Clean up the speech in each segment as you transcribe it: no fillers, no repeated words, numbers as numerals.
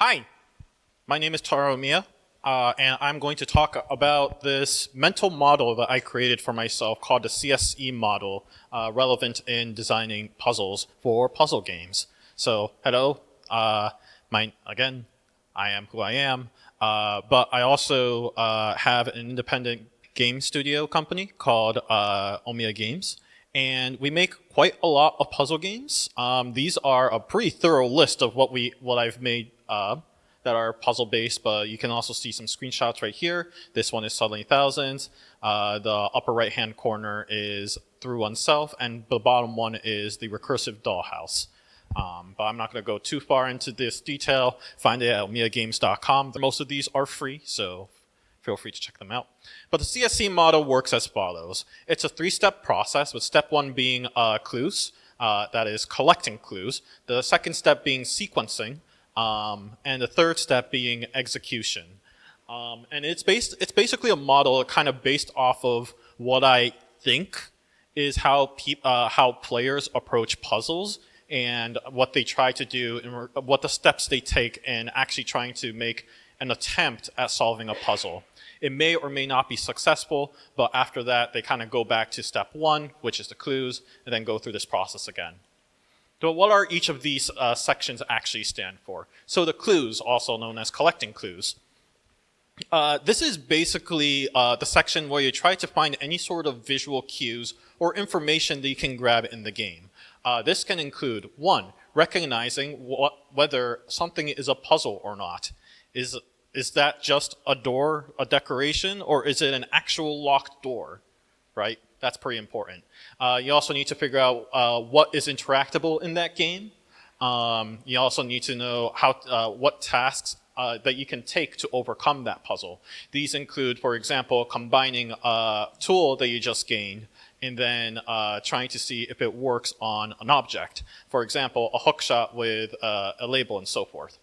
Hi, my name is Taro Omiya, and I'm going to talk about this mental model that I created for myself called the CSE Model, relevant in designing puzzles for puzzle games. So, hello, again, I am who I am, but I also have an independent game studio company called Omiya Games. And we make quite a lot of puzzle games. These are a pretty thorough list of what I've made that are puzzle based, but you can also see some screenshots right here. This one is Suddenly Thousands. The upper right hand corner is Through Oneself, and the bottom one is the Recursive Dollhouse. But I'm not going to go too far into this detail. Find it at omiyagames.com. Most of these are free, so feel free to check them out. But the CSE model works as follows. It's a three-step process, with step one being clues, that is collecting clues. The second step being sequencing, and the third step being execution. And it's basically a model kind of based off of what I think is how players approach puzzles and what they try to do and what the steps they take in actually trying to make an attempt at solving a puzzle. It may or may not be successful, but after that, they kind of go back to step one, which is the clues, and then go through this process again. So what are each of these sections actually stand for? So the clues, also known as collecting clues. This is basically the section where you try to find any sort of visual cues or information that you can grab in the game. This can include, one, recognizing whether something is a puzzle or not. Is that just a door, a decoration, or is it an actual locked door, right? That's pretty important. You also need to figure out what is interactable in that game. You also need to know what tasks that you can take to overcome that puzzle. These include, for example, combining a tool that you just gained and then trying to see if it works on an object. For example, a hookshot with a label and so forth.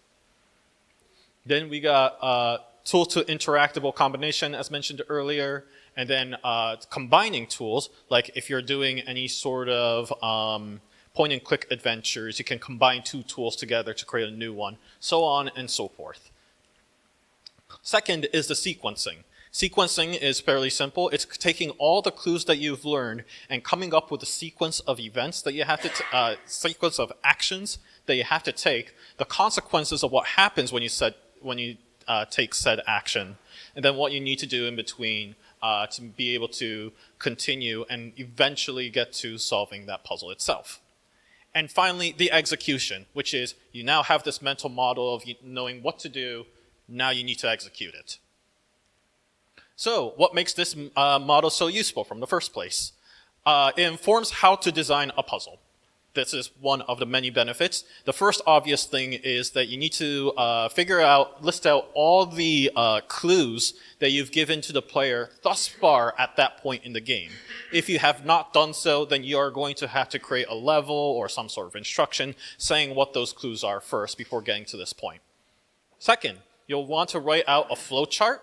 Then we got tool to interactable combination, as mentioned earlier, and then combining tools, like if you're doing any sort of point and click adventures, you can combine two tools together to create a new one, so on and so forth. Second is the sequencing. Sequencing is fairly simple. It's taking all the clues that you've learned and coming up with a sequence of events that you have to, sequence of actions that you have to take, the consequences of what happens when you take said action, and then what you need to do in between to be able to continue and eventually get to solving that puzzle itself. And finally, the execution, which is you now have this mental model of knowing what to do, now you need to execute it. So what makes this model so useful from the first place? It informs how to design a puzzle. This is one of the many benefits. The first obvious thing is that you need to list out all the clues that you've given to the player thus far at that point in the game. If you have not done so, then you are going to have to create a level or some sort of instruction saying what those clues are first before getting to this point. Second, you'll want to write out a flow chart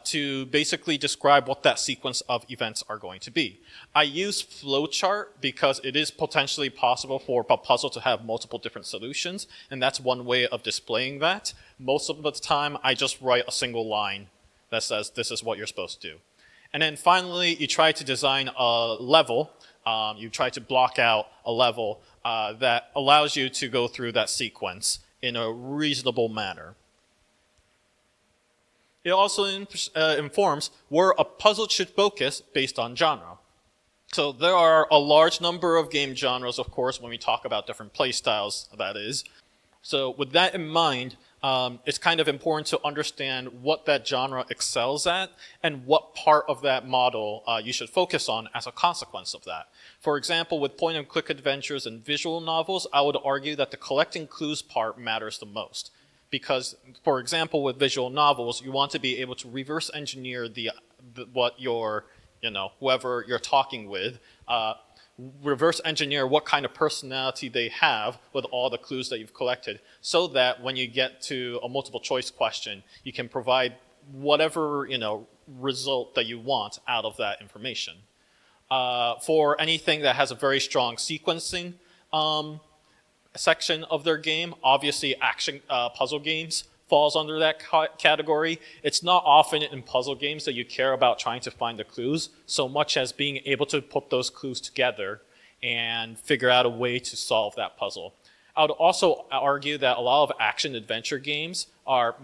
to basically describe what that sequence of events are going to be. I use flowchart because it is potentially possible for a puzzle to have multiple different solutions, and that's one way of displaying that. Most of the time, I just write a single line that says this is what you're supposed to do. And then finally, you try to design a level. You try to block out a level that allows you to go through that sequence in a reasonable manner. It also informs where a puzzle should focus based on genre. So there are a large number of game genres, of course, when we talk about different play styles, that is. So with that in mind, it's kind of important to understand what that genre excels at and what part of that model you should focus on as a consequence of that. For example, with point and click adventures and visual novels, I would argue that the collecting clues part matters the most. Because, for example, with visual novels, you want to be able to reverse engineer what your, whoever you're talking with, reverse engineer what kind of personality they have with all the clues that you've collected, so that when you get to a multiple choice question, you can provide whatever, result that you want out of that information. For anything that has a very strong sequencing, section of their game. Obviously, action puzzle games falls under that category. It's not often in puzzle games that you care about trying to find the clues so much as being able to put those clues together and figure out a way to solve that puzzle. I would also argue that a lot of action adventure games are,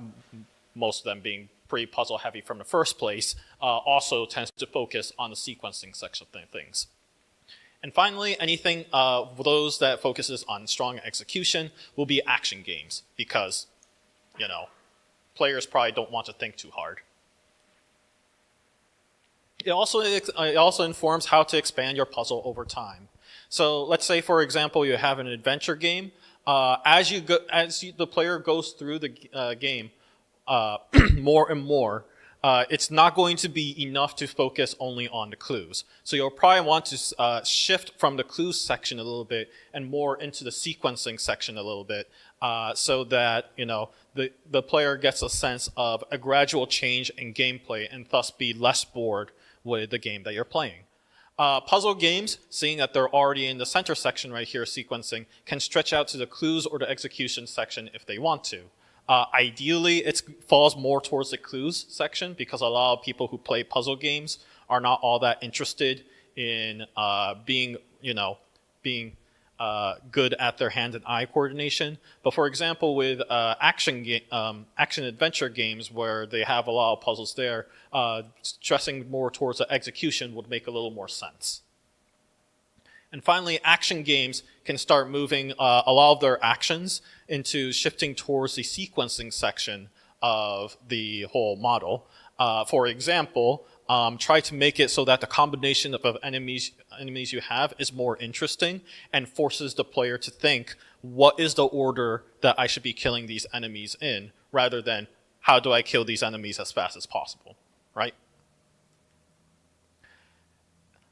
most of them being pretty puzzle heavy from the first place, also tends to focus on the sequencing section of things. And finally, anything those that focuses on strong execution will be action games because, players probably don't want to think too hard. It also informs how to expand your puzzle over time. So let's say, for example, you have an adventure game. As the player goes through the game more and more, it's not going to be enough to focus only on the clues. So you'll probably want to shift from the clues section a little bit and more into the sequencing section a little bit, so that the player gets a sense of a gradual change in gameplay and thus be less bored with the game that you're playing. Puzzle games, seeing that they're already in the center section right here, sequencing, can stretch out to the clues or the execution section if they want to. Ideally, it falls more towards the clues section because a lot of people who play puzzle games are not all that interested in being good at their hand and eye coordination. But for example, with action adventure games where they have a lot of puzzles there, stressing more towards the execution would make a little more sense. And finally, action games can start moving a lot of their actions into shifting towards the sequencing section of the whole model. For example, try to make it so that the combination of enemies you have is more interesting and forces the player to think, what is the order that I should be killing these enemies in, rather than how do I kill these enemies as fast as possible, right?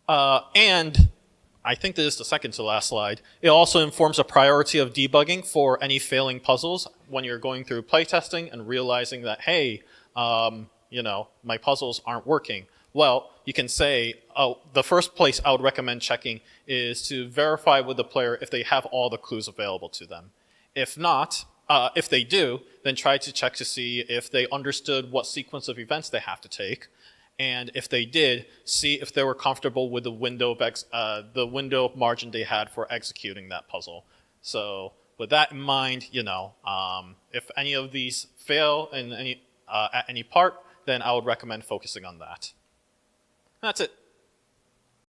And I think this is the second to last slide. It also informs a priority of debugging for any failing puzzles when you're going through playtesting and realizing that, hey, my puzzles aren't working. Well, you can say, oh, the first place I would recommend checking is to verify with the player if they have all the clues available to them. If not, if they do, then try to check to see if they understood what sequence of events they have to take. And if they did, see if they were comfortable with the window of margin they had for executing that puzzle. So with that in mind, if any of these fail in at any part, then I would recommend focusing on that. That's it.